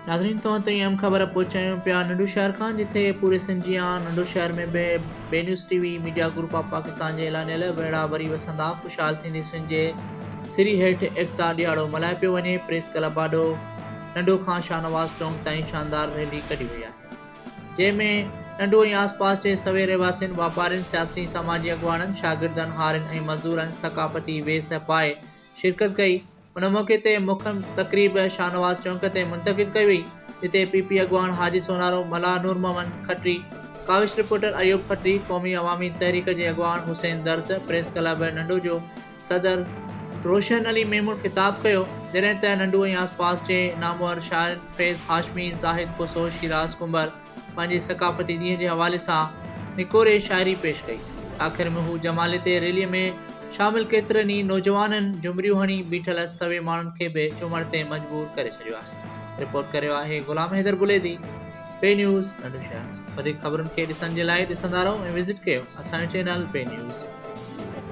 नाज़रीन तव्हां ताईं अहम ख़बर पहुचायूं पिया नंढू शहर खां, जिथे पूरे सिंध जी आन नंढो शहर में बे news TV media group of Pakistan जे ऐलानियल बेड़ा वरी वसंदा। ख़ुशहाल थींदी सिंध जे सिरी हेठि एकता ॾियारो मल्हाए पियो वञे। प्रेस क्लब आॾो नंढो खां शाहनवाज़ चौक ताईं शानदार रैली कढी वई आहे, जंहिंमें नंढो ऐं आसपास जे सवे रहवासियुनि, वापारियुनि, सियासी समाजी अॻुवाणनि, शागिर्दनि, हारियुनि ऐं मज़दूरनि सक़ाफ़ती वेस पाए शिरकत कई। उन मौक़े ते मुख्य तक़रीब शाहनवाज़ चौक ते मुंतक़िद कई वई, जिते पीपी अॻुवाण हाजी सोनारो, मल्हा नूर मोहम्मद खत्री, काविश रिपोर्टर अयूब खत्री, क़ौमी अवामी तहरीक जे अॻुवाण हुसैन दर्स, प्रेस क्लब नंढो जो सदर रोशन अली मेमून ख़िताब कयो, जॾहिं त नंढो ऐं आसपास जे नामवर शाइर फैज़ हाशमी, ज़ाहिद कोसो, शिराज कुंबर पंहिंजे सक़ाफ़ती ॾींहं जे हवाले सां निकोरे शाइरी पेश कई। आख़िर में हू जमाले ते रैलीअ में शामिल केतिरनि ई नौजवाननि झुमरियूं हणी बीठल सवे माण्हुनि खे बि चुमण ते मजबूर करे छॾियो आहे। रिपोर्ट करियो आहे ग़ुलाम हैदर बुलेदी, पे न्यूज़ नंढो शहर। वधीक ख़बरुनि खे ॾिसण जे लाइ ॾिसंदा रहो ऐं विज़िट कयो असांजो चैनल पे न्यूज़।